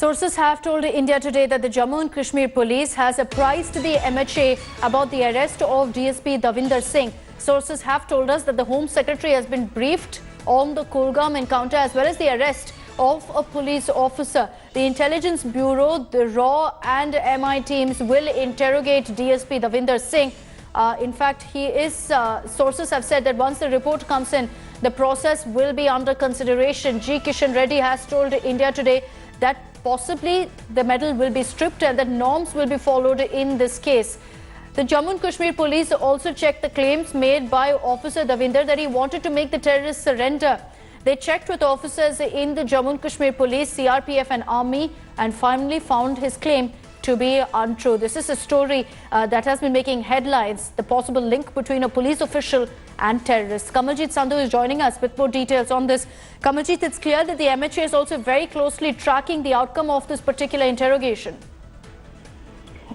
Sources have told India Today that the Jammu and Kashmir police has apprised the MHA about the arrest of DSP Davinder Singh. Sources have told us that the Home Secretary has been briefed on the Kulgam encounter as well as the arrest of a police officer. The Intelligence Bureau, the RAW and MI teams will interrogate DSP Davinder Singh. In fact, sources have said that once the report comes in, the process will be under consideration. G. Kishan Reddy has told India Today that possibly the medal will be stripped and that norms will be followed in this case. The Jammu and Kashmir police also checked the claims made by Officer Davinder that he wanted to make the terrorists surrender. They checked with officers in the Jammu and Kashmir police, CRPF and army and finally found his claim to be untrue. This is a story that has been making headlines, the possible link between a police official and terrorists. Kamaljeet Sandhu is joining us with more details on this. Kamaljeet, it's clear that the MHA is also very closely tracking the outcome of this particular interrogation.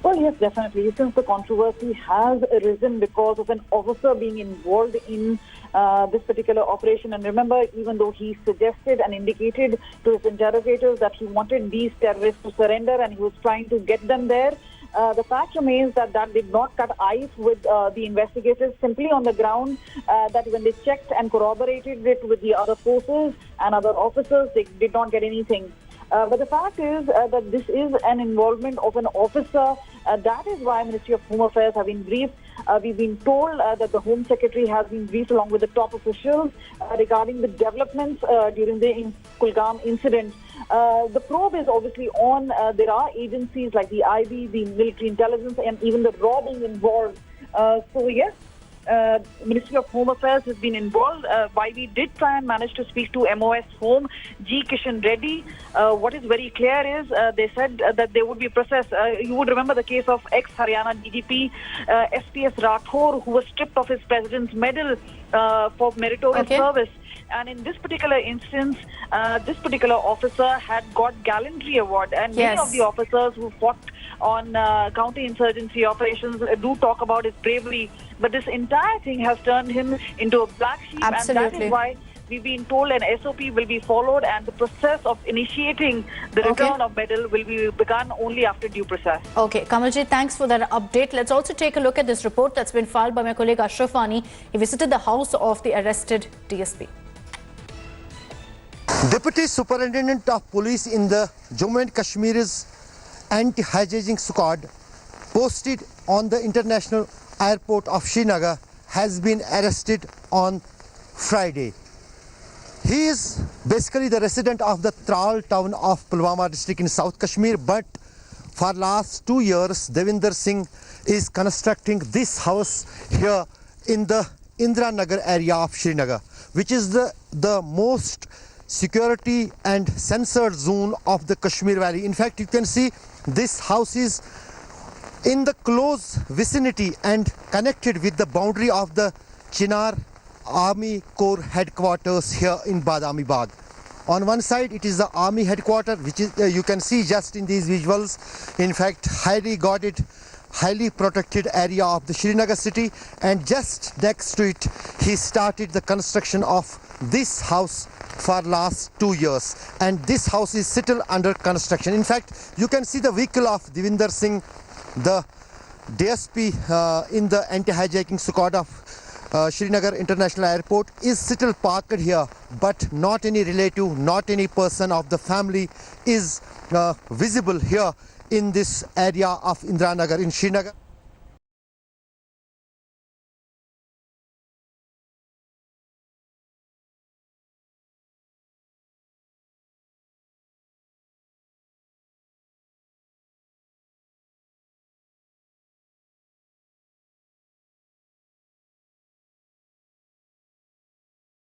Well, yes, definitely. Since the controversy has arisen because of an officer being involved in this particular operation. And remember, even though he suggested and indicated to his interrogators that he wanted these terrorists to surrender and he was trying to get them there, the fact remains that that did not cut ice with the investigators. Simply on the ground, that when they checked and corroborated it with the other forces and other officers, they did not get anything. But the fact is that this is an involvement of an officer. That is why Ministry of Home Affairs have been briefed. We've been told that the Home Secretary has been briefed along with the top officials regarding the developments during the Kulgam incident. The probe is obviously on. There are agencies like the IB, the military intelligence, and even the RAW being involved. So yes, Ministry of Home Affairs has been involved. Why we did try and manage to speak to MOS Home, G. Kishan Reddy. What is very clear is they said that there would be a process. You would remember the case of ex-Haryana DGP SPS Rathore, who was stripped of his president's medal for meritorious service. And in this particular instance, this particular officer had got gallantry award, and many of the officers who fought on counter-insurgency operations do talk about his bravery. But this entire thing has turned him into a black sheep, and that is why we've been told an SOP will be followed, and the process of initiating the return of medal will be begun only after due process. Okay, Kamaljeet, thanks for that update. Let's also take a look at this report that's been filed by my colleague Ashraf Ani. He visited the house of the arrested DSP. Deputy Superintendent of Police in the Jammu and Kashmir's anti-hijacking squad posted on the international airport of Srinagar has been arrested on Friday. He is basically the resident of the Tral town of Pulwama district in South Kashmir, but for last 2 years Davinder Singh is constructing this house here in the Indira Nagar area of Srinagar, which is the most security and censored zone of the Kashmir Valley. In fact, you can see this house is in the close vicinity and connected with the boundary of the Chinar Army Corps headquarters here in Badami Bagh. On one side, it is the army headquarters, which is you can see just in these visuals. In fact, highly guarded, highly protected area of the Srinagar city, and just next to it, he started the construction of this house for last 2 years, and this house is still under construction. In fact, you can see the vehicle of Davinder Singh, the DSP in the anti-hijacking squad of Srinagar International Airport, is still parked here, but not any relative, not any person of the family is visible here in this area of Indira Nagar in Srinagar.